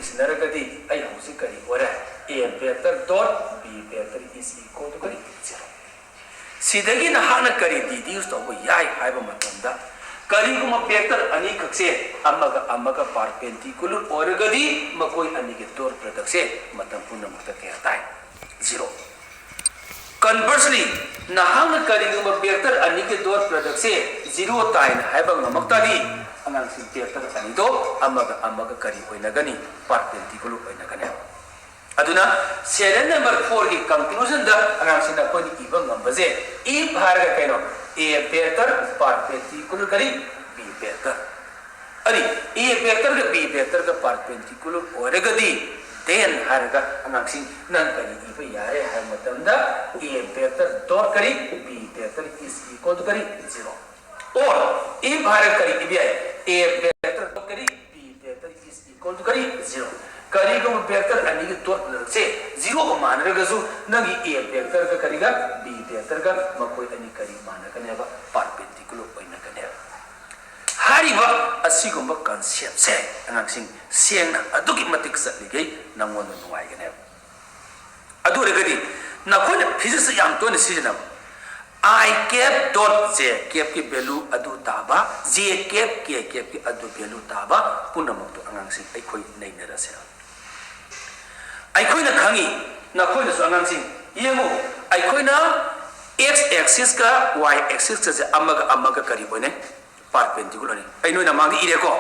पुनसिनरगदी आई हौसी करी ओरे a vector dot b vector is equal to kari 0 sidagi na hana kari deduce to bo yai haiba matamda kari guma vector ani khakse amaga perpendicular oragadi makoi ani ge dot product se matam punamukta kya tai 0 conversely na hana kari guma vector ani ge dot product se 0 tai na haiba ngamakta di angang si vector ani do amaga kari oinagani perpendicular oinagani aduna serial number 4 ki conclusion da angang sin da koi ki bang nambaje if harga kaino a vector perpendicular kari b vector ari a vector ga b vector ga perpendicular oragadi then harga angang sin nan kari iba yare har matam da a vector dot kari b vector is equal to kari 0 or if harga kari iba a vector dot kari b vector is equal to kari 0 kari ko vector ani ki dot se 0 ko man raga su nagi a vector ka kari ga b vector ga makoi ani kari man ka ne ba perpendicular oina ka ne hari ba asigumba concept se angang sing siang na aduki matik sa ligay nangwon no nuai ka ne adu re gadi na ko ne physics yam to ne sijna I cap dot j cap ki value adu taba j cap k cap ki adu value taba punamuk to angang sing ai khoi nei na ra se ai khoi na khangi na khoi na so angang sing yengo ai khoi na x axis ka y axis ka je amaga kari boine perpendicular ni ai noi na mang ire ko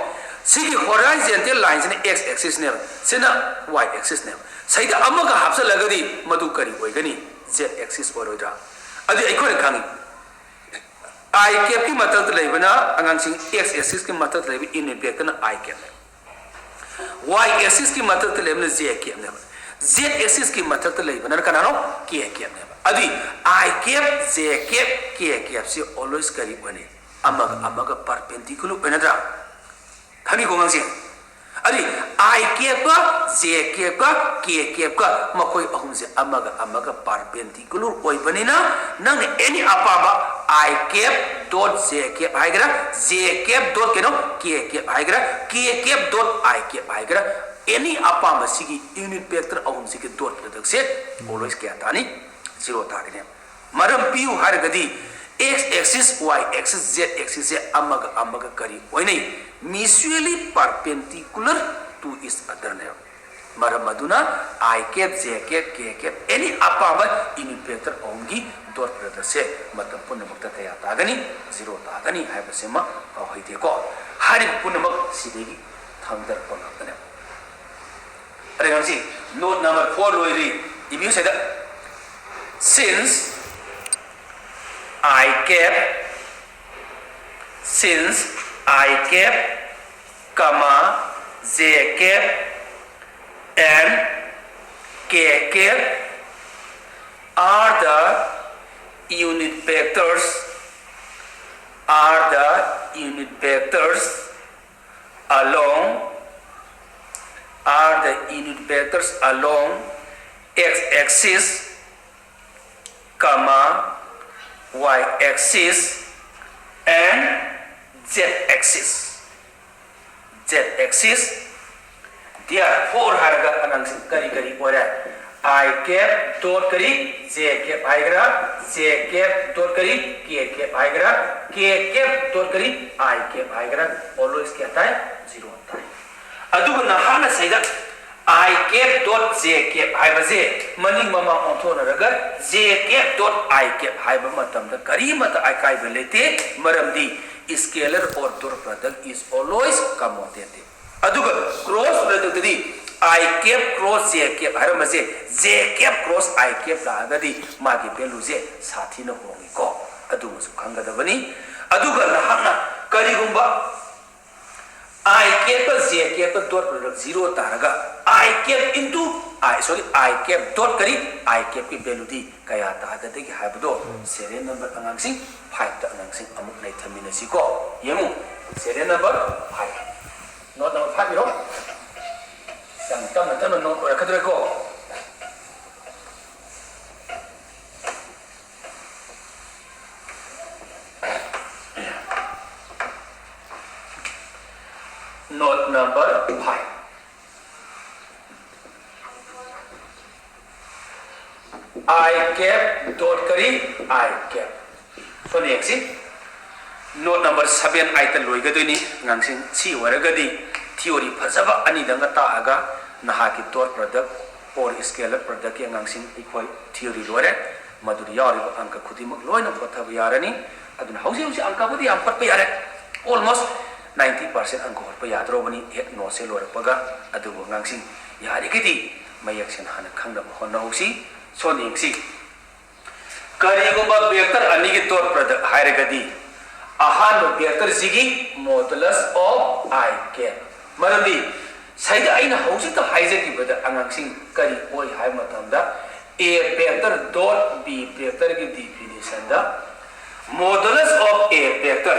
sigi horizontal lines ne x axis ne sena y axis ne saida amaga hapsa lagadi madu kari boi gani z axis oroida adi ai khoi na khangi I cap ki matat leibana angang sing x axis ki matat leibi in vector na I cap y axis ki matat leibana z cap ne z axis ki matat leibana kana no k cap ne adi I cap z cap k cap se always kari bane amaga perpendicular benadra khani ko ngang sing adi I cap ka z cap ka k cap ka makoi ahum se amaga perpendicular oi banina nang any apaba I cap dot z cap aigra z cap dot keno k cap aigra k cap dot I cap aigra any apama sigi unit vector ahum sigi dot product se always kya tani 0 tagine maram pu hargadi x axis y axis z axis se amaga kari oinai mutually perpendicular to each other ne maram maduna I cap z cap k cap any apama unit vector ahum gi dot product se matam punamukta kya tagani 0 tagani haibasema hoite ko hari punamak sidegi thamdar ponakane are ngamsi note number 4 loiri if you say that since I cap comma z cap and k cap are the unit vectors along x axis comma y axis and z axis therefore harga anang kari ora I cap dot kari z cap aigra z cap dot kari k cap aigra k cap dot kari I cap aigra always kya tai 0 tai adu na hana saida I cap dot z cap haibaje maning mama onthona raga z cap dot I cap haiba matam da kari mata I kai belete maramdi scalar or dot product is always commutative aduga cross product di I cap cross z cap haramaje z cap cross I cap la agadi magi value je sathi na hongi ko adu musu khanga da bani aduga na hana kari gumba I cap z cap dot product 0 taraga I cap into I cap dot kari I cap ki value di kaya ta da de ki habdo serial number angang sing 5 ta angang sing amuk nai thamina si ko yemu serial number 5 note number 5 yo yang tam no ko rakadre ko note number 5 I cap dot kari I cap. So next note number 7 item loigaduni ngangsing si waragadi theory phajaba ani danga ta aga nahaki dot product or scalar product yang ngangsing ikoi theory lore maduri yari angka khudimak loina photha yarani aduna hausi hausi angka budi am pat yare almost 90% angka hot yadro bani ek no se lore paga adu ngangsing yari kiti mayak sen hana khangda honna hausi so ningsi kari gumba vector ani ki dot product hairagadi ahan vector sigi modulus of I cap marandi saida aina hausi ta haije ki bada angangsing kari oi hai matamda a vector dot b vector ki definition da modulus of a vector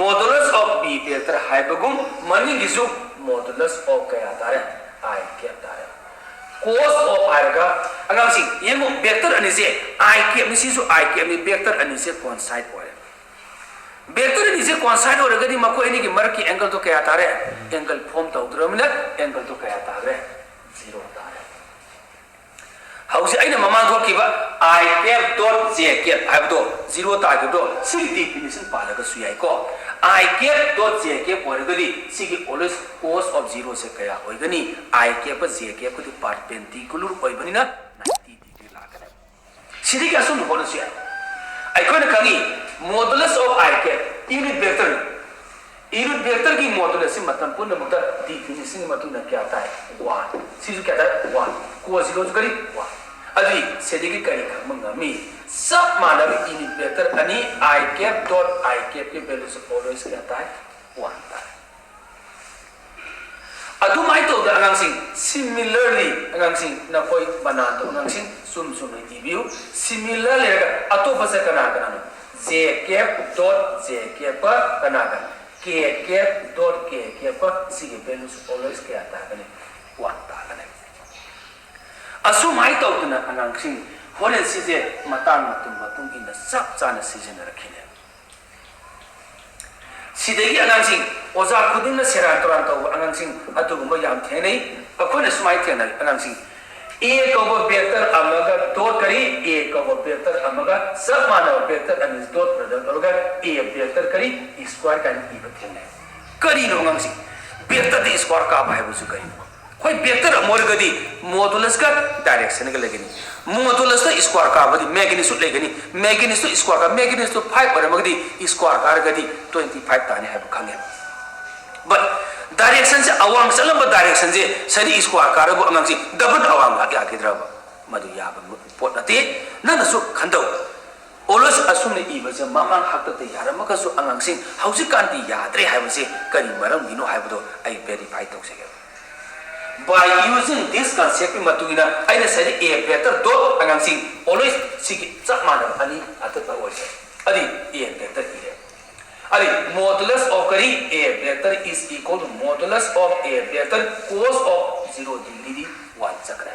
modulus of b vector hai bagum mani gisu modulus of kaya tare I cap tare cos of I ga angangsing yemo vector ani se I cap ni sisu I cap ni vector ani se coincide ore vector ni se coincide ore gadi mako ini ki mar ki angle to kaya tare angle form ta udramina angle to kaya tare 0 tare hausi aina mamang thok ki ba I cap dot j cap habdo 0 ta ki do si definition pala ga suyai ko I cap dot j cap ore gadi si ki always cos of 0 se kaya oi gani I cap j cap ko perpendicular oi bani na 90 degree la ga sidi ka sun ho na suyai ai ko na kangi modulus of I cap unit vector की modulus से मतलब पूर्ण मतलब definition मतलब ना क्या आता है 1 सीजु क्या आता है 1 को 0 जो करी 1 अभी सेदी की करी खमंगा मी सब मानव unit vector अनि I cap dot I cap के वैल्यू से always क्या आता है 1 आता है अदु माइ तो द अंगांसिंग similarly अंगांसिंग ना कोई बना तो अंगांसिंग सुम नहीं दिबियो similarly अतो बसे कना j cap dot j cap पर कना k cap dot k cap पर इसी के वैल्यू से always क्या आता है कने 1 आता है असु माइ तो ना अंगांसिंग होने से मतान मतुम इन सब जाना सीजन रखिने सिदेगी अंगांसिंग ओजा खुदिन न सेरान तोरान तो अंगांसिंग अदुगुम याम थेनै अखोने स्माइ थेनै अंगांसिंग a कबो vector अमगा dot करी a कबो vector अमगा सब मानव vector अनि dot product अमगा a vector करी square का ई बथेनै करी नो अंगांसिंग vector द square का भाइ बुसु करी कोई vector अमोर गदी modulus का डायरेक्शन के लगनी modulus तो square का बदी magnitude लगनी magnitude तो square का magnitude तो 5 और मगदी square का गदी 25 ताने है खंगे but direction से awang salam ba direction se sari square car बो अंगांग से डबल awang ला क्या किद्रा बा मदु या बा पोट नते न न सु खंदौ always assume ne iba se mamang hakta te yara maka su angang sing hausi kanti yadre hai base kari maram dino hai bodo ai verify tok se by using this concept matugina aina sari a vector dot angang sing always siki chak manam ani atat ba oi adi a vector ire अरे modulus of करी a vector is equal to modulus of a vector cos of 0 degree 1 चक्र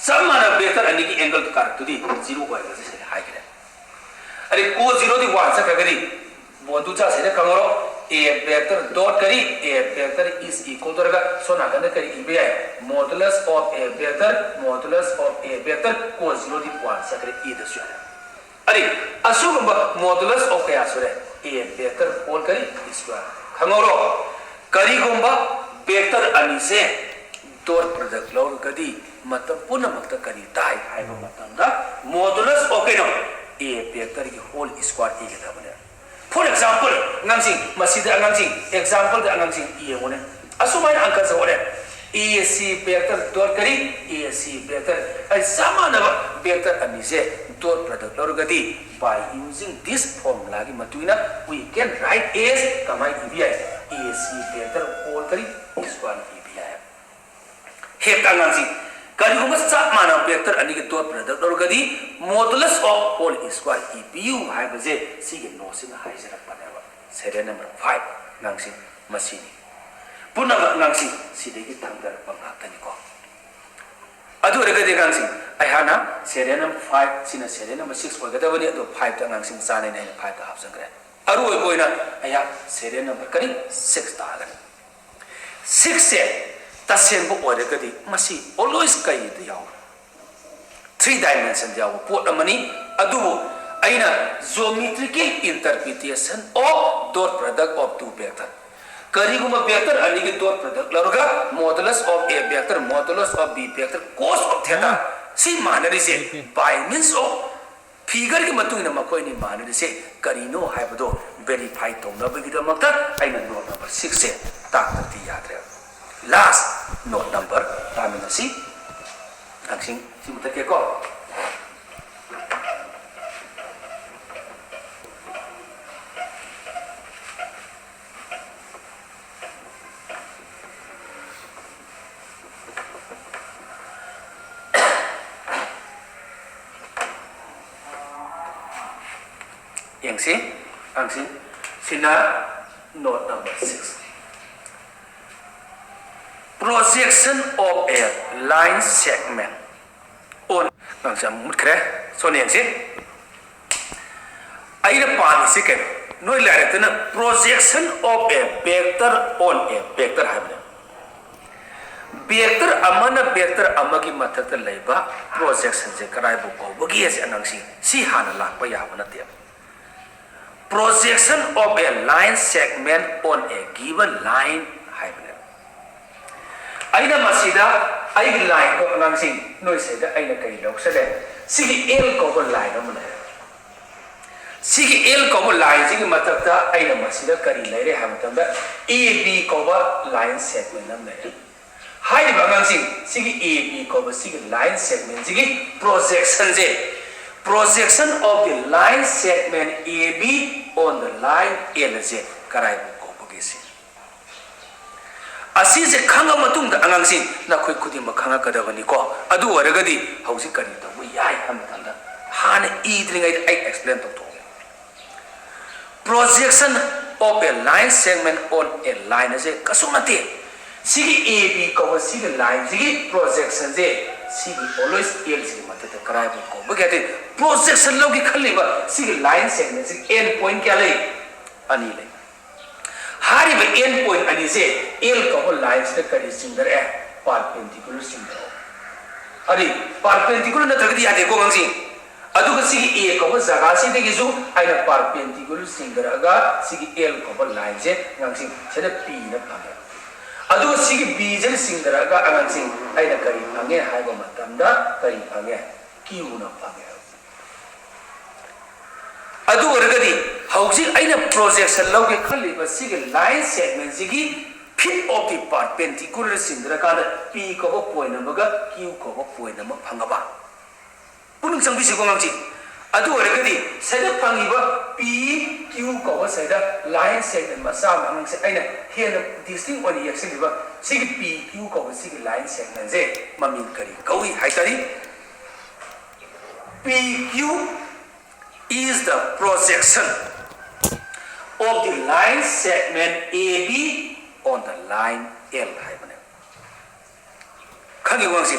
सब मानव vector अन्य की angle car तो दी 0 को ऐसे से हाई करे अरे cos 0 दी 1 चक्र करी बोंदु चा से कमरो a vector dot करी a vector is equal to रगा सो ना करने करी इबे है modulus of a vector cos 0 दी 1 चक्र ये दस्यो अरे असुगुम्बा modulus of kaya sure a vector all kari square khangoro kari gumba vector ani se dot product law gadi matam puna makta kari dai hai ba matam da modulus of kino a vector ki whole square e ga bane for example ngamsing masida ngamsing example da ngamsing e ngone asumai angka se ore ac vector dot kari ac vector ai samana vector ani se dot product law gadi by using this formula ki matuina we can write as kamai ebi ac vector all kari square ebi he kangansi kali ko sa mana vector ani ki dot product law gadi modulus of all square ebu hai baje si ke no sin hai jara panaba serial number 5 ngangsi masini punna ngangsi si de ki tangdar pangakani ko adu rega de ngangsi ai hana serial number 5 sina serial number 6 ko gada bani adu 5 ta ngangsi sane ne 5 ta option kare aru oi koina aya serial number kari 6 ta ga 6 se ta sen bo ore gadi masi always kai de yaw 3 dimension yaw pot amani adu aina geometrical interpretation of dot product of two vector kariguma vector ani ge dot product laruga modulus of a vector modulus of b vector cos of theta si manari se by means of figure ki matung na makoi ni manari se karino haibado verify tongna bagi da makta aina note number 6 se ta ti yadre last note number tamina si aksing si mutake ko yang si angsing sina note number 6 projection of a line segment on nang sam mut kre so ne si ai da pa ni si ke noi la re tana projection of a vector on a vector ha vector amana vector amagi mathak ta leiba projection je karai bu ko bagi as anang si hana la pa ya bana te projection of a line segment on a given line haibne aina masida ai line ko anang sing noi se da aina kai lok se le sigi l ko ko line amana sigi l ko ko line sigi matakta aina masida kari leire hamtam da ab ko ba line segment nam le hai ba anang sing sigi ab ko ba sigi line segment sigi projection je projection of the line segment AB on the line LJ karai ko bogesi asi je khanga matung da angang sin na khoi khudi ma khanga kadabani ko adu waragadi hausi kari to yai ham tanda hana idringai I explain to projection of a line segment on a line je kasumate sigi AB ko sigi line sigi projection je sigi always LJ mate te karai ko bogete projection logi khaliba sigi line segment sigi end point kya le ani le hari ba end point ani se l ko lines te kari singdar e perpendicular singdar ari perpendicular na thagdi ade ko ngsi adu ga sigi a ko jaga se de gisu aina perpendicular singdar aga sigi l ko line je ngsi chena p na phame adu ga sigi b je singdar aga ngsi aina kari phange haiba matamda kari phange q na phame adu waragadi hausi aina projection loge khaliba sigi line segment sigi fit of the perpendicular sindra kana p ko bo point namaga q ko bo point nam phangaba punung sangbi sigo ngangchi adu waragadi sada phangiba p q ko bo sada line segment masa mang se aina hena distinct one reaction ba sigi p q ko bo sigi line segment je mamin kari kawi haitari p q is the projection of the line segment AB on the line L haibane khagi wangsi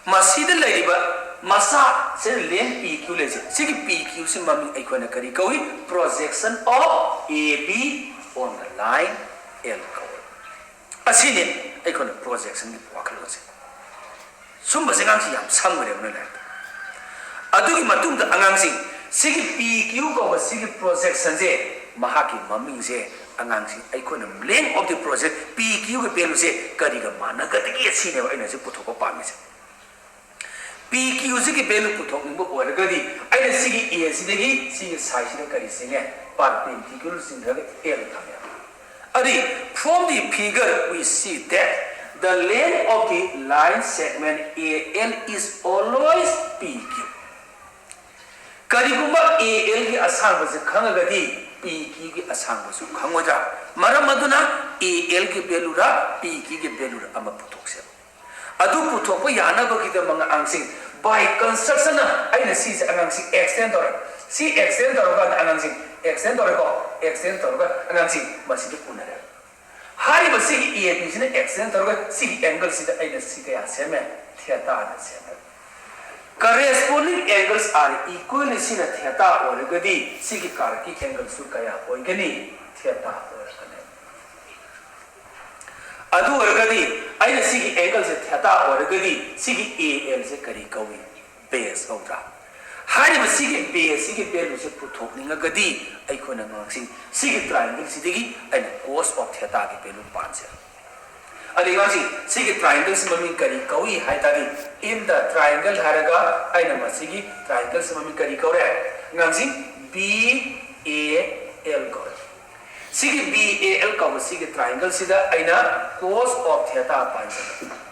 masida laiba masa se len PQ le sigi PQ se mami aikona kari kawi projection of AB on the line L kawi asine aikona projection ni wakhalo se sumba singangsi yam samgre bna la adugi matungda angangsing sigi PQ ko sigi projection je mahaki maming je angangsing aikona length of the project PQ ke value se kari ga managa dagi sine wa ina se puthoko pami se PQ je ke value puthok nimbo oragadi aina sigi a sidagi sigi size ne kari singe perpendicular sindra L thamya adi from the figure we see that the length of the line segment AL is always PQ karigumba AL ki asang ba se khangagadi PQ ki asang ba su khangoja maram aduna AL ki value ra PQ ki value ra ama puthokse adu puthokpa yana ba ki da manga angsing by construction aina si se angsing extend or si extend or ga angsing extend or ga angsing masi de punara hari ba si AL si ne extend or ga si angle si da aina si ka aseme theta na se corresponding angles are equal in theta or gadi sigi karki angle su kaya oigani theta or kane adu or gadi aina sigi angle se theta or gadi sigi AL se kari kawi base outra hari ba sigi base sigi value se puthokninga gadi ai khona ngangsing sigi triangle sidigi aina cos of theta ki value panse adi ngangsing sigi triangle se mami kari kawi hai tari in the triangle haraga aina ma sigi triangle se mami kari kawre ngangsing b a l kawre sigi b a l kaw sigi triangle sida aina cos of theta panse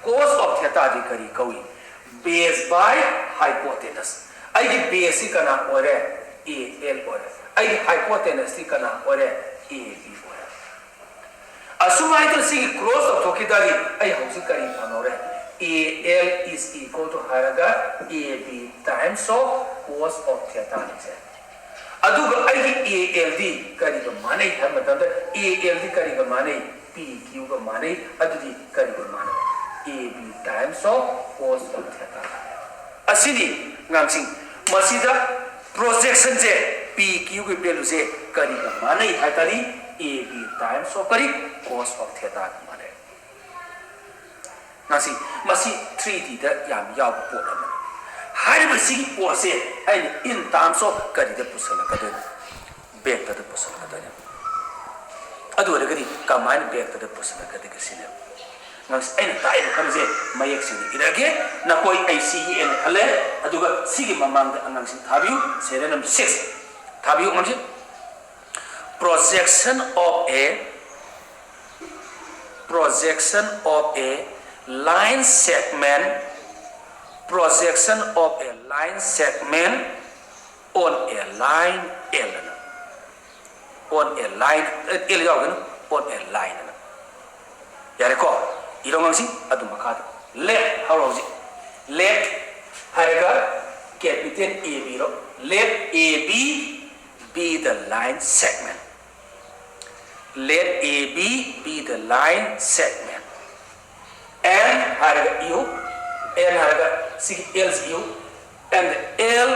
cos of theta di kari kawi base by hypotenuse ai di base kana ore a l ore ai di hypotenuse kana ore a b ore asumai to sigi cross of tokidari ai hausi kari anore a l is equal to haraga a b times of cos of theta ni aduga ai di a l d kari ga manai hamata a l d kari ga manai p q ga manai adudi kari ga manai a b times of cos of theta asini ngangsing masida projection je p q के value से करी का माने है तरी a b times of करी cos of theta का माने नासी मसी 3d दा याम याव पोट अम हारि बसी की पोट से आई in terms of करी दे पुसल कदे back दा पुसल कदे अदु रगदी का माने back दा पुसल कदे के सिने ngang aina tai kham je mayak sini irage na koi ICEN khale aduga sigi mamang da angang sin thabiu serial number 6 thabiu ngamji projection of a line segment on a line L on a line L yaw on a line yare ko irongangsi adu makada let hauroji let haraga capital AB ro let AB be the line segment let AB be the line segment and haraga u and haraga sig L's u and L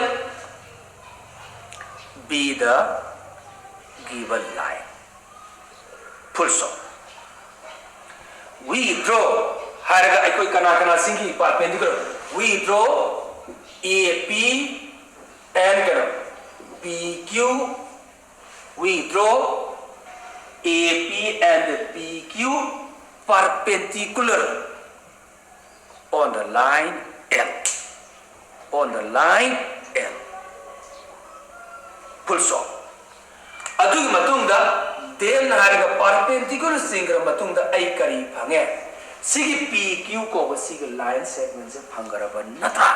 be the given line full stop we draw haraga aikoi kana singi perpendicular we draw AP and PQ we draw AP and PQ perpendicular on the line L full stop adu matungda then haraga perpendicular singra matungda ai kari phange sigi PQ ko sigi line segment se phangaraba natra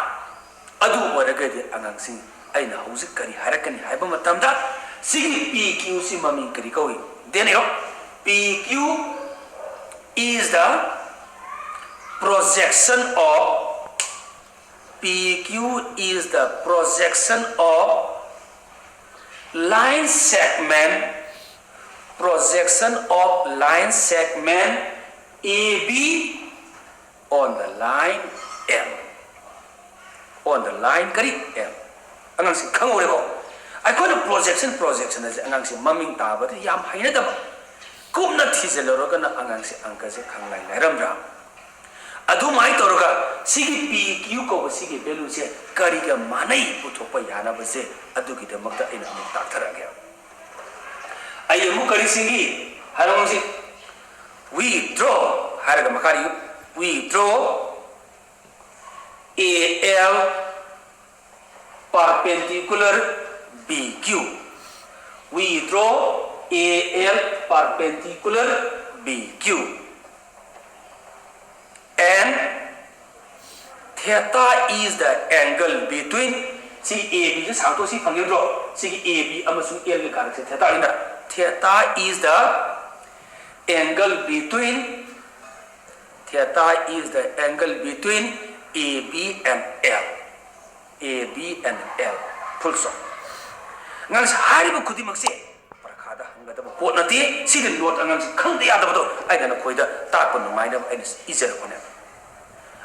adu waraga de angang sing aina hausi kari harakani haiba matamda sigi PQ si mami kari kawi then PQ is the projection of line segment AB on the line L kari L angang si khangore ko ai ko projection as angang si maming ta ba yam haina da kumna thijelo ro kana angang si angka se khanglai lairamra adu mai toroga sigi PQ ko sigi value se kari ga manai puthopa yana ba se adu ki da makta ina mu ta tharage ai mu kari singi harong si we draw haraga makari we draw AL perpendicular BQ we draw AL perpendicular BQ and theta is the angle between si AB ji sang to si phangye draw si AB amasu L ge karak se theta is the angle between AB and L full stop ngang hariba khudi makse prakhada hangada pot nati sig note angang khangde ya da do ai da khoida ta ko ngai da ai iser ko ne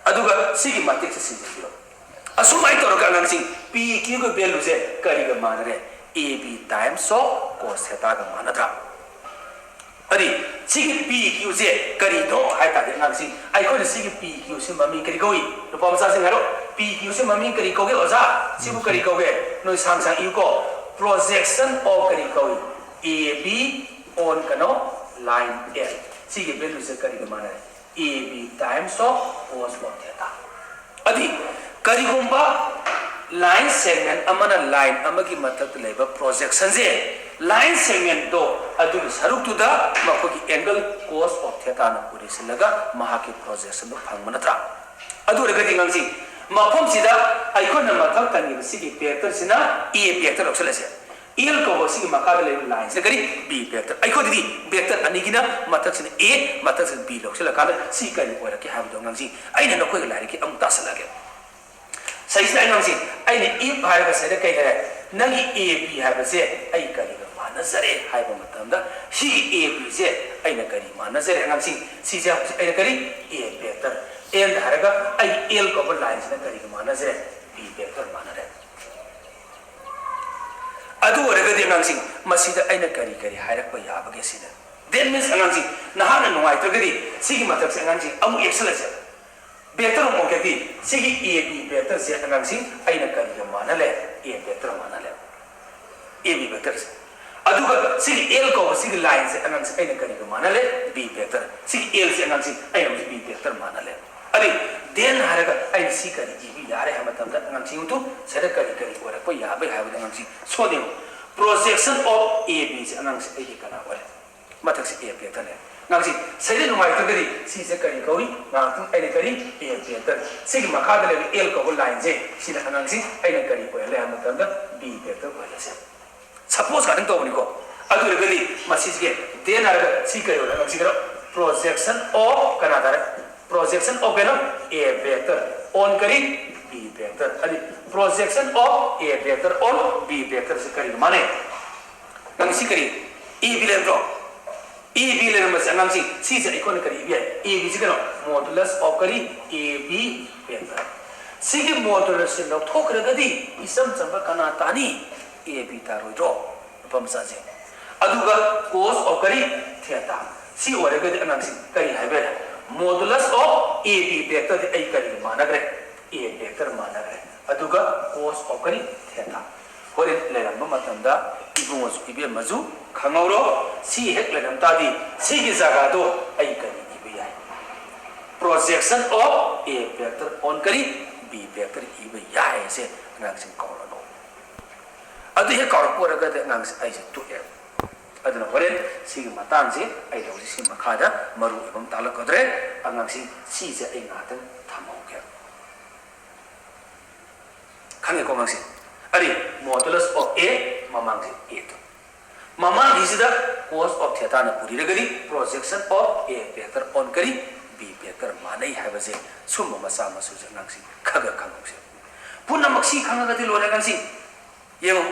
aduga sigi matik se sigi asumai to ro angang sing PQ ko value se kari ga manare AB times so cos theta ga manadra ari sigi PQ se kari do hai ta ngang sing ai ko sigi PQ se mami kari goi to pa sa sing haro P Q से mummy करी कहोगे ओजा सिबु करी कहोगे no सांग सांग इउ को projection of करी कहोगे A B on कनो line L सिगे वैल्यू से करी के माना है A B times of cos of theta अभी करी गुम्बा line segment अमना line अमकी मतलब लेबा projection से line segment दो अदु सरुक तुदा मको की angle cos of theta न पूरी से लगा महा की projection दो फंग मनत्रा अदु रगति ngangsi मफम सिदा आइको न मथक तनी सिगी वेक्टर सिना A वेक्टर ऑप्शन से L को सिगी मका ले लाइन से करी B वेक्टर आइको दीदी वेक्टर अनि गिना मथक सिना A मथक सिना B लोग से लगा सी करी ओरा के हाब दो ngangsi आइने नखोय लारि के अम तास लगे सही से ngangsi आइने if हाय बसे रे कई है नगी A B हाय बसे आई करी मानसरे हाय बमतंदा सी A B से आइने करी मानसरे ngangsi सी से आइने करी A वेक्टर एल धारगा आई एल को लाइन से करी के माना से बी वेक्टर माना रे अदु ओरगदि अंगांसिंग मसीदा आइना करी करी हायरक प याबगे सिने देन मीन्स अंगांसिंग नहाना नुवाय तगदि सिगी मथक से अंगांसिंग अमु एक्सल से वेक्टर मोकेति सिगी ए बी वेक्टर से अंगांसिंग आइना करी के माना ले ए वेक्टर माना ले ए बी वेक्टर से अदुगा सिगी एल को सिगी लाइन से अंगांसिंग आइना करी के माना ले बी वेक्टर सिगी एल से अंगांसिंग आइना बी वेक्टर माना ले अरे देन हारगा आई सी करी जीबी यारे हम तमदा ngangsi उतु सरे करी करी ओरा को याबे हाबे ngangsi सोदे प्रोजेक्शन ऑफ ए बी से ngangsi ए कना ओरे मथक से ए वेक्टर ने ngangsi सरे नुमाय तगरी सी से करी कोई ngangtu ए करी ए वेक्टर सिग मखा दले एल को लाइन से सी ngangsi ए करी ओले हम तमदा बी वेक्टर ओले से सपोज कादन तो बनी को अदु रगली मसी के देन हारगा सी करी ओला ngangsi करो प्रोजेक्शन ऑफ कना दारे projection of A vector on करी B vector अरे projection of A vector on B vector से करी माने नंसी करी E B लेन रो E B लेन में से नंसी C से इकोन करी भी है E B से करो modulus of करी A B vector C के modulus से लोग ठोक रहे गदी इसम चंबा कना तानी A B तारो रो पमसा से अदुगा cos of करी theta C ओरे गदी नंसी करी है बेरा modulus of A B vector the A करी मानगरे A vector मानगरे अदुगा cos of करी theta होरे लेरम मतंदा इबुंगस इबे मजु खंगौरो सी हेक लेरम तादी सी की जगह दो A करी इबे याय projection of A vector on करी B vector इबे याय से ngangsin कौरनो अदु हे कौरपोरगा दे ngangsin आई से टू ए अदुना होरे सिगी मतान से आई दौसी सी मखादा मरु एवं तालकद्रे अंगांसी सी से आई नातन थमौगे खंगे को मंगसी अरे मॉडुलस ऑफ ए ममांग से ए तो ममांग हिसिदा cos ऑफ थीटा न पूरी रगदी projection of A vector on करी बी वेक्टर मानै हाबसे सुम मसा मसु अंगांसी खग खंगौसे पुन्ना मक्सी खंगगति लोरे अंगांसी येमो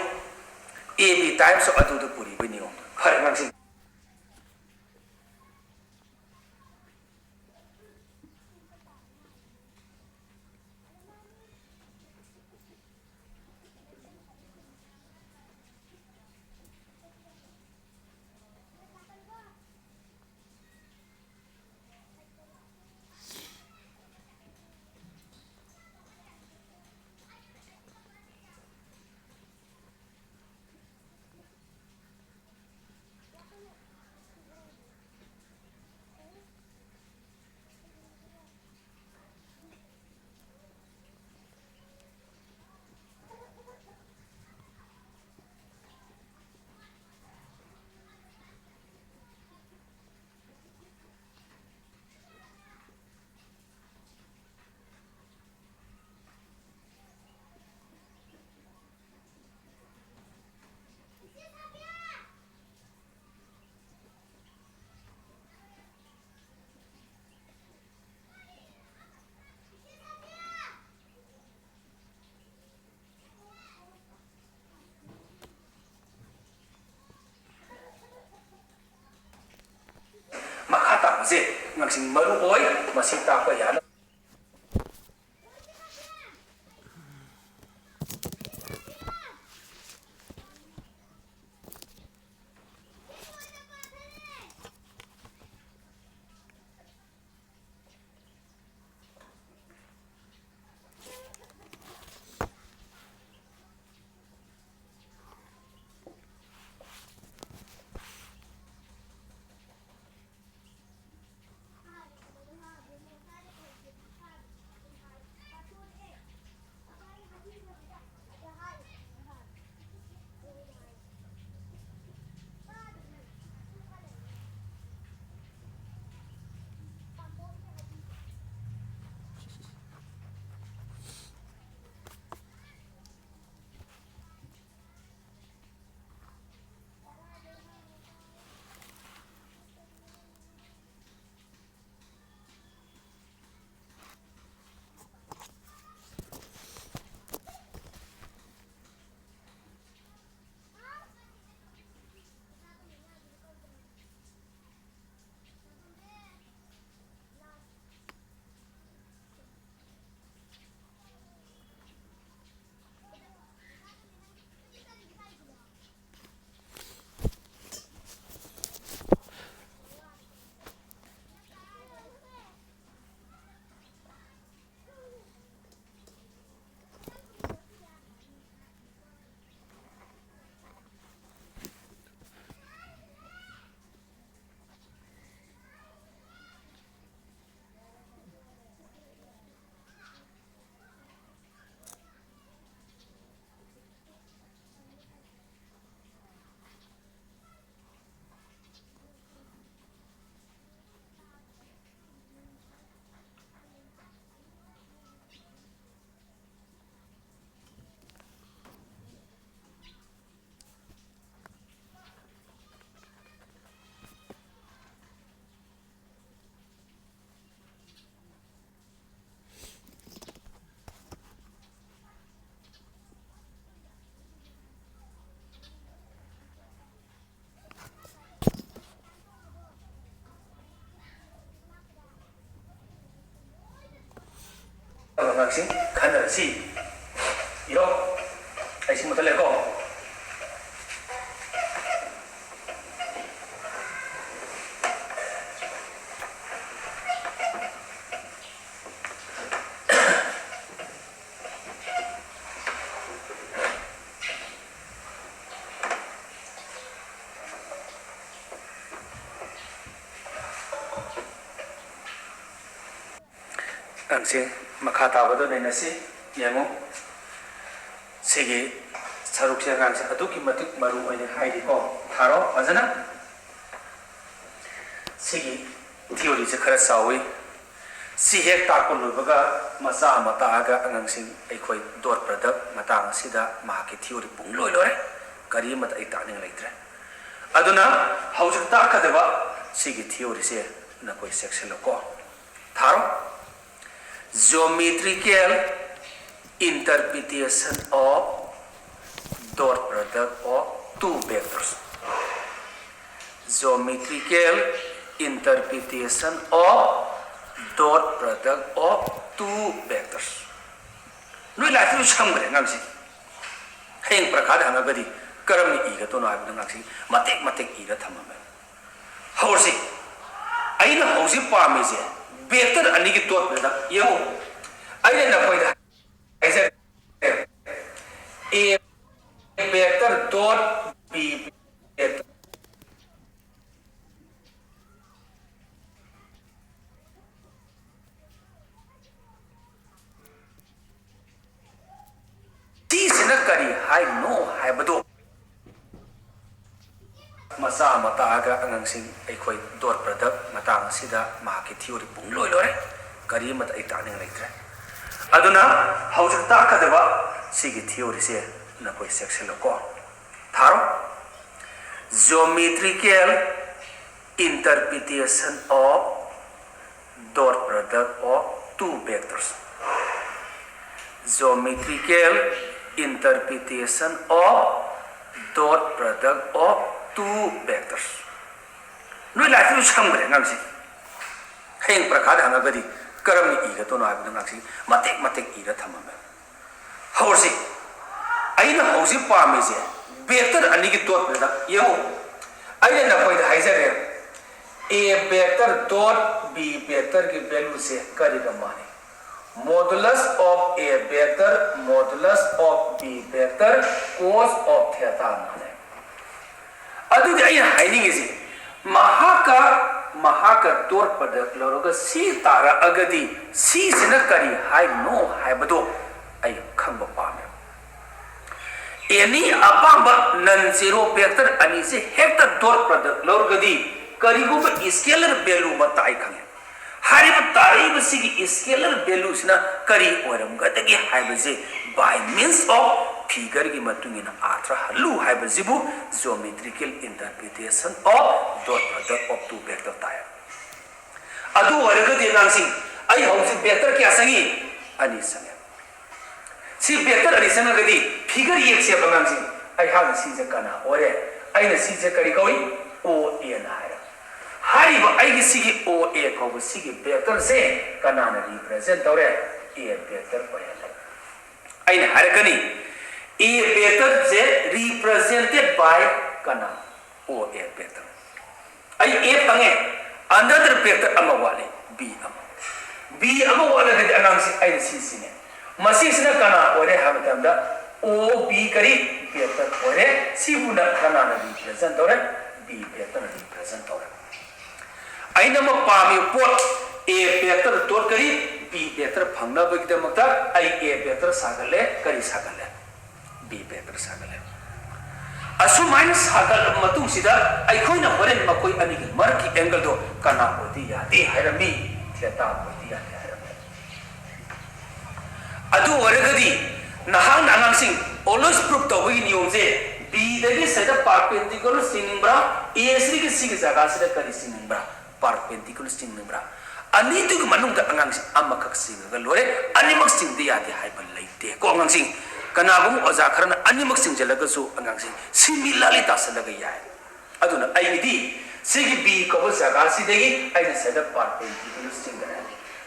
ए बी टाइम्स ऑफ अदु पूरी बनियो खरे ngangsi से ngangsin maru oi masih tak apa ya ꯑꯉꯥꯡꯁꯤꯡ ꯈꯟꯅꯔꯁꯤ ꯏꯔꯣ ꯑꯩꯁꯤ ꯃꯨꯠꯊꯠꯂꯦꯀꯣ ꯑꯉꯥꯡꯁꯤꯡ ꯃꯈꯥ ꯇꯥꯕꯗ ꯅꯩꯅꯁꯤ ꯌꯦꯡꯉꯨ ꯁꯤꯒꯤ ꯁꯔꯨꯛꯁꯦ ꯑꯉꯥꯡꯁꯦ ꯑꯗꯨꯛꯀꯤ ꯃꯇꯤꯛ ꯃꯔꯨ ꯑꯣꯏꯅ ꯍꯥꯏꯔꯤꯀꯣ ꯊꯥꯔꯣ ꯐꯖꯅ ꯁꯤꯒꯤ ꯊꯤꯑꯣꯔꯤꯁꯦ ꯈꯔ ꯆꯥꯎꯏ ꯁꯤ ꯍꯦꯛ ꯇꯥꯛꯄ ꯂꯣꯏꯕꯒ ꯃꯆꯥ ꯑꯃ ꯇꯥꯛꯑꯒ ꯑꯉꯥꯡꯁꯤꯡ ꯑꯩꯈꯣꯏ ꯗꯣꯠ ꯄ꯭ꯔꯗꯛ ꯃꯇꯥꯡ ꯑꯁꯤꯗ ꯃꯍꯥꯛꯀꯤ ꯊꯤꯑꯣꯔꯤ ꯄꯨꯡ ꯂꯣꯏꯔꯦ ꯀꯔꯤ ꯑꯃꯠꯇ ꯑꯩ ꯇꯥꯛꯅꯤꯡ ꯂꯩꯇ꯭ꯔꯦ ꯑꯗꯨꯅ ꯍꯧꯖꯤꯛ ꯇꯥꯛꯀꯗꯕ ꯁꯤꯒꯤ ꯊꯤꯑꯣꯔꯤꯁꯦ ꯅꯈꯣꯏ ꯆꯦꯛꯁꯤꯜꯂꯨꯀꯣ ꯊꯥꯔꯣ geometrical interpretation of dot product of two vectors. Geometrical interpretation of dot product of two vectors. Noi la tu sambre ngamsi. Heng prakada hangagadi karam ni iga to na ibn ngamsi matek ira thamame. Hausi aina hausi pame je vector ani ki dot product yemo aina na koida aise a vector dot b vector sina kari hai no hai bado masa mata aga angangsing aikoi dot product matang sida mahaki theory pung loi kari mat ai taning leitre aduna haujuk ta kadaba sigi theory se na koi section ko tharo geometrical interpretation of dot product of two vectors geometrical interpretation of dot product of two vectors. Noi la tu sambre ngamsi. Heng prakada hangagadi karam ni iga to na ibn ngamsi matek ira thamame. Hausi aina hausi pame je vector ani ki dot product yemo aina na koi da haizare a vector dot b vector ki value se kari ka mane modulus of a vector modulus of b vector cos of theta mane adu de ai haining is mahaka dot product loroga si tara agadi si sina kari hai no hai bado ai khamba pame any apamba non zero vector ani se hector dot product lorogadi kari go scalar value mata ai khang hariba tarib sigi scalar values na kari oram gadagi haibaje by means of figure gi matungina atra halu haibajibu geometrical interpretation of dot product of two vector type adu waragadi nangsing ai hausi vector kya sangi ani sangi si vector ani sangagadi figure yek se bangamsing ai ha si je kana ore ai na si je kari koi o a na hariba aigi sigi o a ko sigi vector se kanana represent tore a vector oyale aina harakani a vector je represented by kana o a vector ai a pange another vector ama wale b ama wale de anam si ai si sine masi sina kana ore habatamda o b kari vector ore si buna kanana represent tore b vector represent tore aina ma pami pot a vector dot kari b vector phangna bagida makta ai a vector sagale kari sagale b vector sagale asu minus sagal matung sida ai khoina horen makoi ani gi mar ki angle do kana odi ya de harami theta odi ya harami adu waragadi nahang nangang sing always proof to wi niyom je b dagi sada perpendicular singbra a sri ki sig jaga sida kari singbra perpendicular sing membra ani tu ke manung da angang sing amakak sing ga lore ani mak sing dia de hai ban laite ko angang sing kana bum oza kharna ani mak sing jalaga su angang sing similarly ta salaga ya aduna ai di sigi b ko jaga si degi ai na sada perpendicular sing ga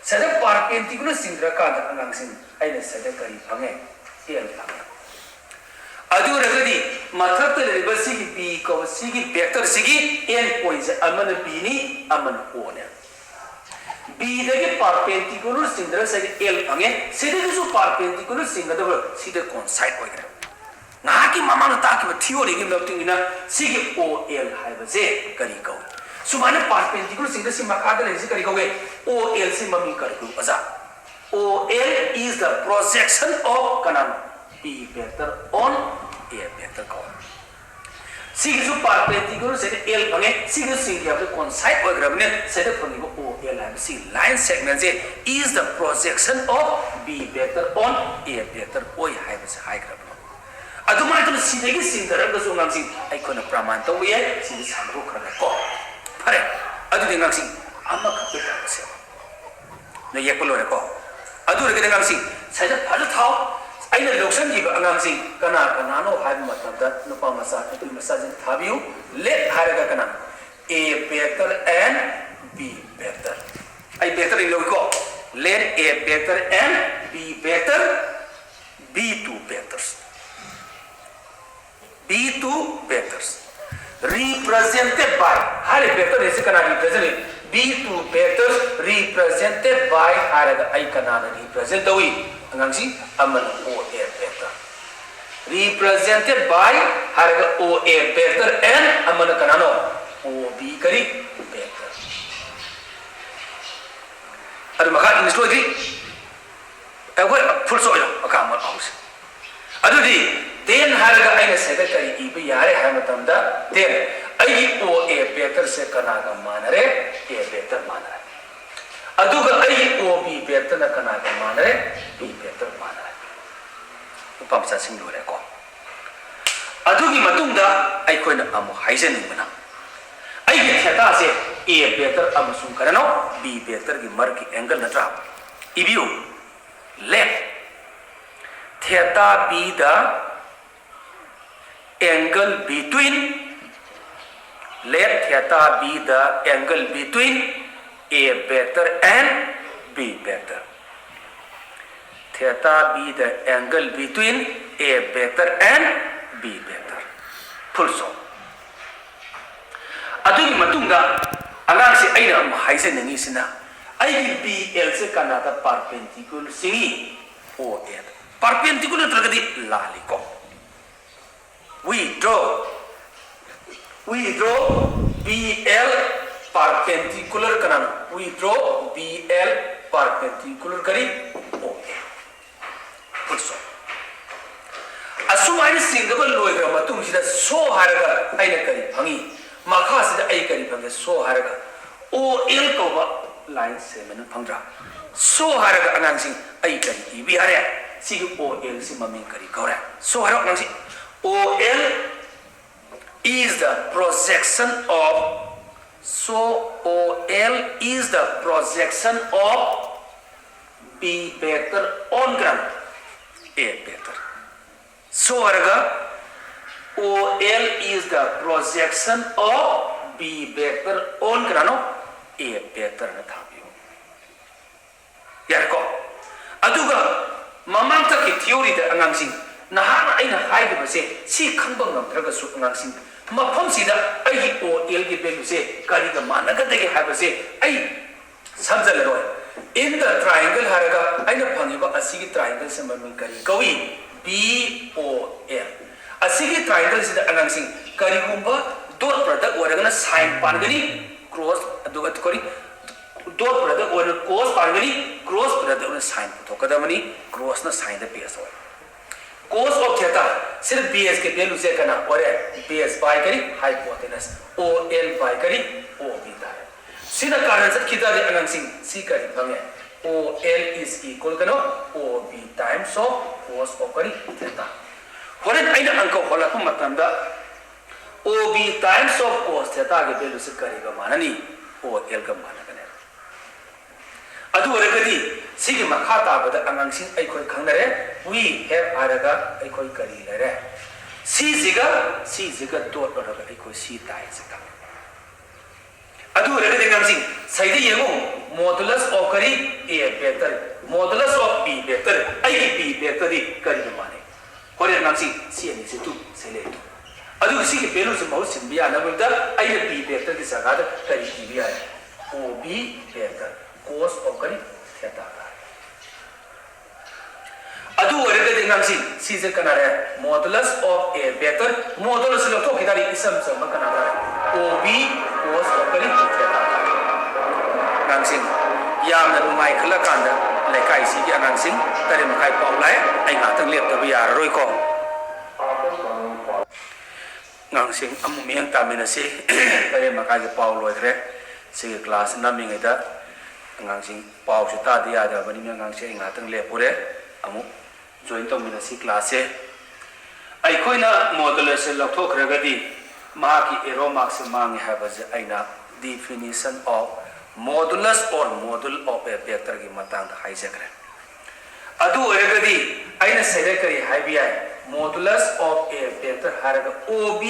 सदा perpendicular सिंद्र का अंगांसिंग आइने सदा करी fungi L fungi अदु रगदी मथक लेरिबा सिगी B को सिगी vector सिगी N point अमन B नि अमन ओ ने B दगे perpendicular सिंद्र सगे एल फंगे सिदे सु परपेंडिकुलर सिंद्र दब सिदे कोइंसाइड होइग्रा ना की मामा ताकी थियोरी की मतिंगिना सिगी ओ एल हाइबसे करी कौ सुमाने परपेंडिकुलर सिंद्र सि मखाद लेसि करी कौगे ओ एल सि ममी करी कौ अजा O L is the projection of कनाम B vector on A vector को सिगु परपेंडिकुलर से L बने सिगु सिंगिया पे कोइंसाइड हो गया बने से तो फंगी को O L है सी लाइन सेगमेंट से is the projection of B vector on A vector O है बस हाई गया बने अदुमाय तो सिदेगी सिंदर का जो नंसी आई कोन प्रमाण तो ये सिदे सांगो खरगा को फरे अदु नंसी अम्मा खते से ने ये कोलो को अदु रे नंसी से फल थाओ अगर लोकसन की अंगांसी कना कनानो हाई मतलब नुपा मसा नुपी मसा जिन थाबियु लेट हारेगा कना A vector and B vector I vector इन लोग को let A vector and B vector B2 vectors represented by हारे vector ऐसे कना represented B2 vectors represented by हारेगा आई कना represent हुई अंगांसी अमन O A vector represented by हारेगा O A vector and Aman कनानो O B करी vector अरे मखा इंस्टॉल की अगर फुल सोया अकाम मत आउस अदुदी देन हारेगा आइने सेदा करी इबे यारे है मतमदा देन आई O A vector से कनागा मानरे A vector मानरे अदुगा I O B vector ना कनागा मानरे B vector मानरे उपमसा सिंग लोरे को अदुगी मतुंगदा आई कोइना अमु हाइजेनिंगना आई के थेटा से A vector अमसुं करनो B vector की मर की एंगल नत्रा इबियो लेट थेटा B द angle between let theta be the angle between A vector and B vector theta be the angle between A vector and B vector full stop अदुगी मतुंगा अगांग से आइना हाइसे नंगी सिना आई B L से कनादा परपेंडिकुलर सिंगी O L परपेंडिकुलर तरगदी लालिको we draw BL perpendicular kanan we draw BL perpendicular kari okay also asumai single loigra matung sida so haraga aina kari phangi makha sida ai kari phangi so haraga OL ko ba line se men phangra so haraga anang sing ai kari ibi are si OL si mami kari kaura so haraga anang sing OL is the projection of OL is the projection of B vector on ground A vector. So OL is the projection of B vector on ground A vector na thabiyo. Yarko. Aduga mamang ta ki theory da angang sing नहाना आइना हाइद बसे सी खंबंग नमत्रगा सु अंगांसिंग मफम सिदा आई O L की value से करी का मानगदगे हाइद बसे आई समझल रोय इन द ट्रायंगल हारगा आइना फंगिबा असिगी ट्रायंगल से ममिंग करी कवी B O L असिगी ट्रायंगल सिदा अंगांसिंग करी गुंबा डॉट प्रोडक्ट ओरगना साइन पानगनी क्रॉस अदुगा करी डॉट प्रोडक्ट ओर कोस पानगनी क्रॉस प्रोडक्ट ओर साइन पुथोकदमनी क्रॉस ना साइन द बेस हो cos of theta सिर्फ bs के वैल्यू से करना और bs बाय करी हाइपोटेनस OL बाय करी OB दाय सीधा कारण से किधर है अनंग सिंह सी करी भंगे OL is equal करो OB times of cos of करी theta होरे आइना अंक होला को मतलब दा OB times of cos theta के वैल्यू से करेगा माना नहीं OL का माना करने अदु और कदी सिगी मखाता बदा अंगांग सिंह आई कोई खंगरे we have आरगा आई कोई करी ले सी जिगा डॉट और आई कोई सी ताई जिगा अदु रे दे अंगांग सिंह सैदे येगो मॉडुलस ऑफ करी A दी करी के माने होरे नांसी सी एनी से तू से ले तू अदु सी के बेलू से बहुत सिंबिया ना बंदा आई ने बी वेक्टर की जगह द करी की भी आए O B vector cos of करी थीटा अदु होरे के नांसी सी से कना रे modulus of A vector modulus लो तो किदारी इसम सम कना रे ओ बी cos of करी थीटा नांसी यामना नुमाय खला कांदा लेकाई सी की अगांसिंग तरे मखाई पाउलाय आई गातंग लेप तब यार रोय को गांसिंग अमु मेंग तामिनसे तरे मखाई के पाउ लोयरे सी क्लास नमिंगैदा गांसिंग पाउ से ता दिया दा बनि में गांसे गातंग लेपुरे अमु जॉइन तमिनसी क्लास से आई खोइना मॉडुलस से लथोखरगदी मा की एरो मार्क्स मांगे हाबजे आइना definition of modulus or module of a vector की मतंग हाइजकरे अदु ओरेगदी आइना सेले करी हाइबिया modulus of a vector हारग ob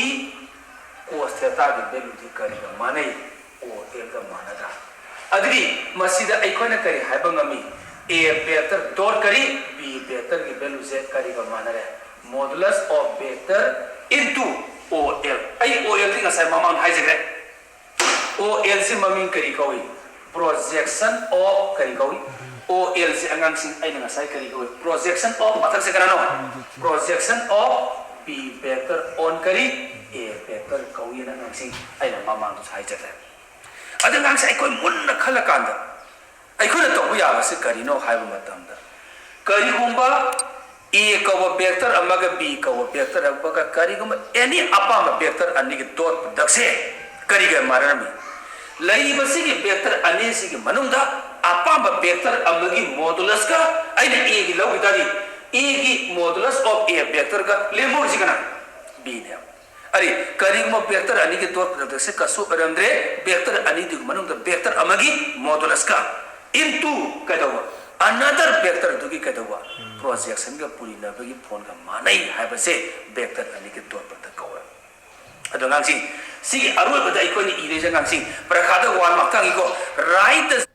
cos theta की वैल्यू दी करी माने o a का मानदा अदरी मसीदा आइकोना करी हाइबंगमी a vector डॉट करी b vector की वैल्यू से करी का मानरे modulus of vector into ol I ol की नसाय मामान हाइजकरे ol से ममिंग करी कोई projection of करी कोई OL से अंगांग सिंह आई नंगा साई करी कोई projection of मतलब से करना हो projection of B vector on करी A vector कोई ना अंगांग सिंह आई नंगा मामांग तो साई चलता है अदर अंगांग साई कोई मुन्ना खला कांदा आई कोई ना तो कोई आवाज़ से करी नो हाई बमतम दा करी गुंबा A कवो vector अम्मा B कवो vector अम्मा का करी गुंबा any अपा में vector अन्य के दो प्रदक से करी गए मारना में लई बसी के वेक्टर अने सी के मनुंदा अपाम वेक्टर अमगी मॉडुलस का आइने ए की लौ गिदारी ए की मॉडुलस ऑफ ए वेक्टर का लेमो जिकना बी ने अरे करिंग मो वेक्टर अने के तौर पर से कसु अरंद्रे वेक्टर अने दि मनुंदा वेक्टर अमगी मॉडुलस का इनटू कदवा अनदर वेक्टर दुगी कदवा प्रोजेक्शन का पूरी नबगी फोन का मानै हाबसे वेक्टर अने के तौर पर कवा अदंगांसी सी अरुल बदा इकोनी इरेजन गांसी प्रखादा वान मक्तांगी को right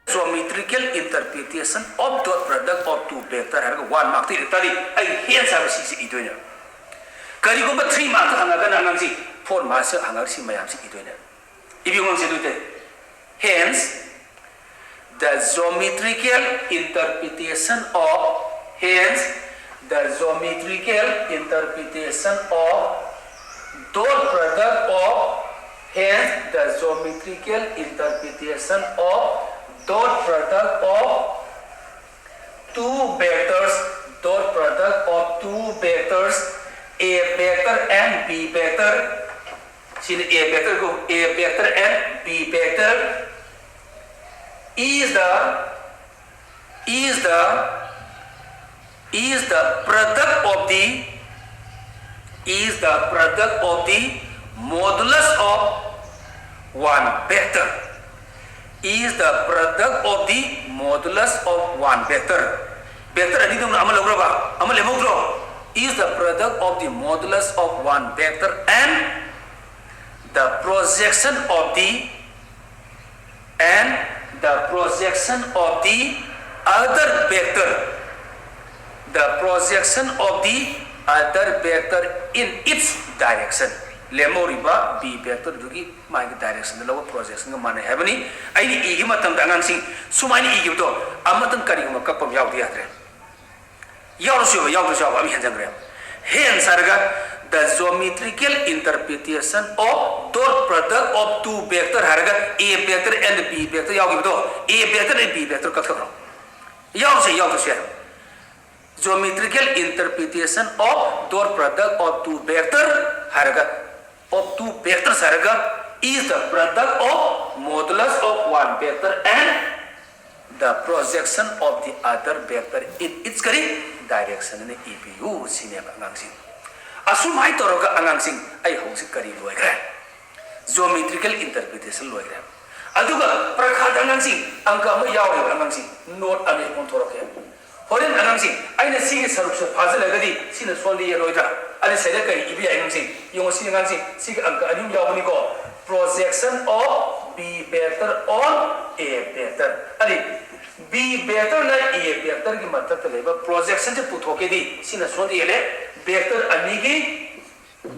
geometrical interpretation of dot product of two vector है ना one mark ती तरी आई हेन साब सी इदोइना करी को बा 3 mark हंगा का नांग सी 4 mark से हंगा सी मयाम सी इदोइना इबी ngong से दुते hence the geometrical interpretation of dot product of hence the geometrical interpretation of dot product of two vectors a vector and b vector sin a vector को a vector and b vector is the product of the modulus of one vector is the product of the modulus of one vector vector ani dum amal lograba amal lemogro is the product of the modulus of one vector and the projection of the other vector, the projection of the other vector in its direction. Lemoriba b vector dugi my direction the lower projection of man heavenly. I need igimatam dancing so many igito amatan karim cup of yaw the other. Yaushu Yausha Amhanzagram. Hence, the geometrical interpretation of dot product of two vector harga a vector and b vector yawgido a vector and b vector katharo yawse geometrical interpretation of dot product of two vector harga of two vectors harga is the product of modulus of one vector and the projection of the other vector in its correct direction in EPU senior angangsing. Asumai toroga angangsing ay hongsi kari loigra. Geometrical interpretation loigra. Aduga prakhad angangsing angka mo yawi angangsing note ame kon toroke. Horen angangsing ay na sige saruksa fazal agadi sina soldi loigra. Ali sele kari ibi angangsing yung sina angangsing sige angka anim yawni ko projection of b vector on a vector. Ali b vector na a vector ki matlab leba projection se puthoke di sina soldi ele vector anigi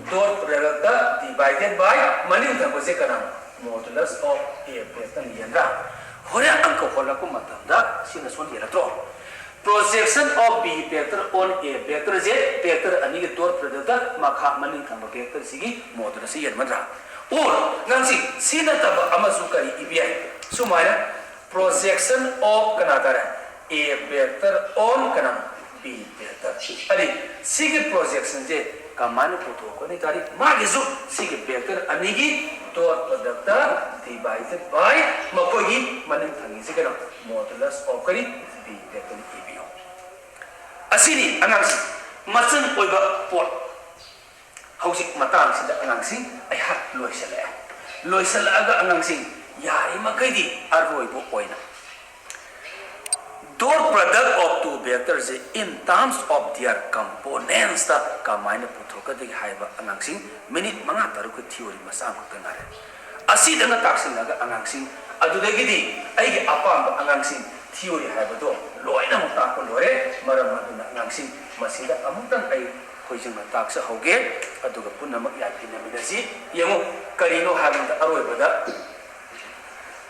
dot product divided by mani uthamose kana modulus of a vector yendra hore anko hola ko matamda sina son yelatro projection of b vector on a vector je vector anigi dot product makha mani uthamba vector sigi modulus yenmandra or ngansi sina taba amasu kari ibi sumaya projection of kanatara a vector on kana b vector adi sige projection je kamane photo ko ni tari magizu sige vector anigi dot product divided by makogi manin thangi sige no modulus of kari b vector ibio asini anangsi masan oiba pot hausi matang sida anangsi ai hat loisala aga anangsi yari makaidi arroibo oina dot product of two vectors in terms of their components the combine puthoka de haiba angangsing minute manga taruku theory masa maktanare asi danga taksin laga angangsing adudagi di aigi apam angangsing theory haiba do loina mata ko lore maram aduna angangsing masida amutang ai hoijing na taksa hoge aduga punna mak yakina midasi yemo karino habanda aroibada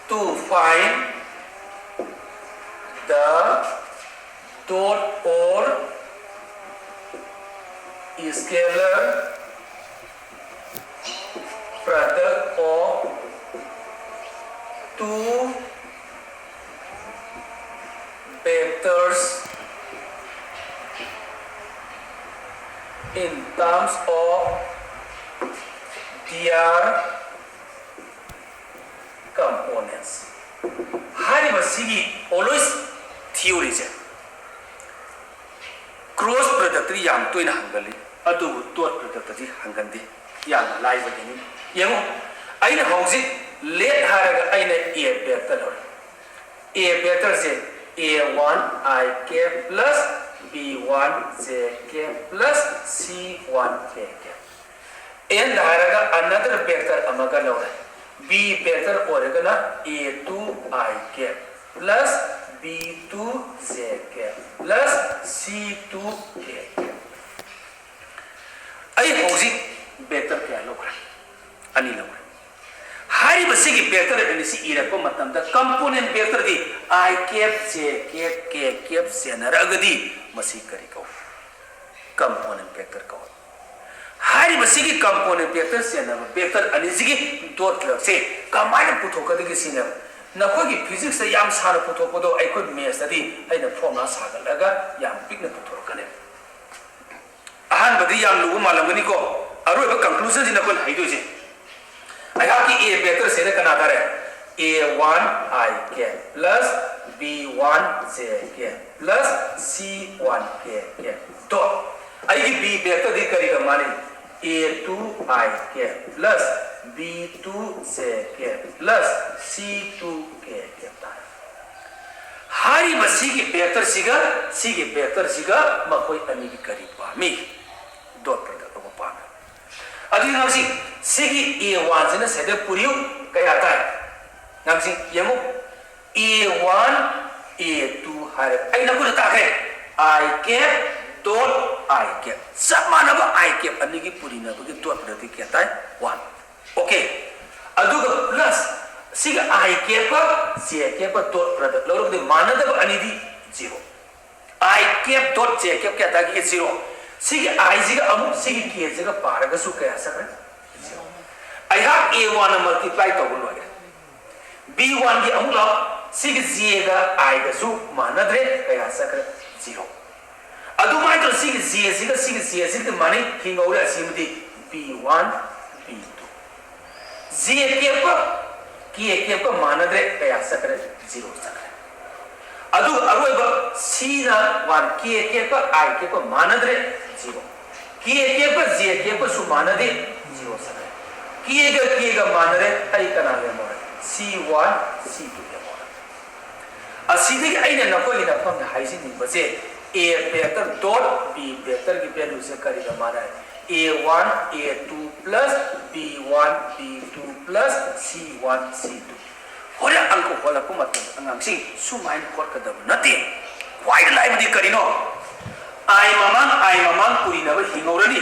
to find the dot or scalar product of two vectors in terms of their components. Hari basigi always theory je cross product ri yam toina hangali adu dot product ji hangandi yam lai ba ni yemo aina hauji let haraga aina a vector a vector je a1 I k plus b1 j k plus c1 k and haraga another vector amaga lora b vector oragana a2 I k plus b2 j k plus c2 k ai hauji vector kya lokra ani lokra hari basigi vector ani si ira ko matam da component vector di I cap j cap k cap senara agadi masi kari ko component vector ko hari basigi component vector senara vector ani sigi dot lak se kamai puthoka de sina nakogi physics yam sara puthokdo ai ko maths adi aina formula sagalaga yam pikna puthokane ahan badi yam lugu malamani ko aroiba conclusion jina ko haido je ai ha ki a vector se kana dare a1 I k plus b1 j k plus c1 k dot ai ki b vector di kari ga mani a2 I k plus b2 j k plus c2 k ta हारी बसी की vector सिगा मकोई अनि की करी पामी dot product को पामे अदि नसी सिगी a1 से सेदे पुरियो कया ताय नसी यमु a1 a2 हारे आई नकुल ताके I cap dot I cap सब मानव I cap अन्य की पूरी ना बल्कि दो प्रति क्या था 1 okay अदुग plus Singh I cap का J cap का dot प्रति लोग दे मानव अन्य दी 0 I cap dot J cap क्या था कि 0 सिग I सिग अमुक सिग K सिग पारग सु क्या सकते I have A1 multiply तो बोलो क्या B1 की अमुक ला सिग J का I का सु मानव रे क्या सकते 0 अदुमाय तो सिग J माने हिंगौरा सिमदी B1 B2 J के मानदरे कया सकरे 0 सकरे अदु अरोइबा C ना 1 K I के मानदरे 0 K J के सु मानदे 0 सकरे K मानदरे आई कनाले मोर C1 C2 के मोर असिदि आइने नकोई ना फम हाइसिन बसे A vector dot B vector की वैल्यू से करेगा माना है A1 A2 plus B1 B2 plus C1 C2 और ये अंक वाला को मतलब अंगांग सिंह सुमाइन कोट का दम नती वाइड लाइफ दी करी नो I mamang पूरी नगर हिंगौरनी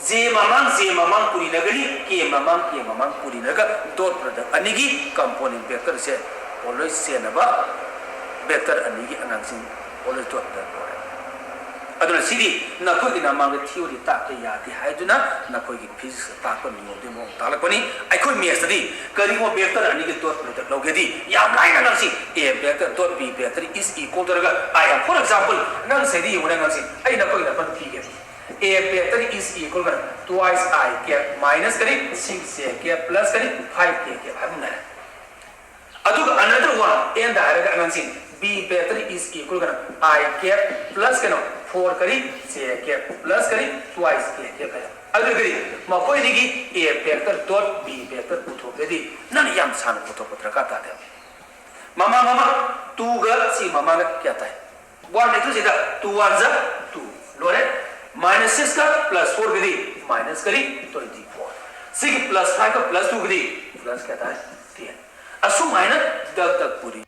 J mamang पूरी नगरी K mamang पूरी नगर डॉट प्रोडक्ट अनिगी कंपोनेंट वेक्टर से ऑलवेज से नबा वेक्टर अनिगी अंगांग सिंह ऑलवेज डॉट अदुना सिदी नखोगी ना मांग थियोरी ताके यादि हाइदुना नखोगी फिजिक्स ताको नियम दे मो तालकनी आइखोय मेथ्स दी करिमो वेक्टर अनि के डॉट प्रोडक्ट लोगेदी याम लाइन नंसी a vector dot b vector is equal to I am for example नंग सेदी उना नंसी आई नखोगी ना पन फिगे a वेक्टर इज इक्वल कर twice I के माइनस करी 6j के प्लस करी 5k के हमना अदुग another one and the नंसी b vector is equal कर I के प्लस के 4 करी J के प्लस करी twice K के करी अदु करी मकोई दिगी A vector dot B vector पुथो केदी नन याम सान पुथो पुत्र का ताते मामा 2 ग सी मामा का क्या था 1 ने तो सीधा 2 1 जा 2 लोरे -6 का +4 करी माइनस करी 24 6 +5 का +2 करी प्लस क्या था 10 असु माइनस तक पूरी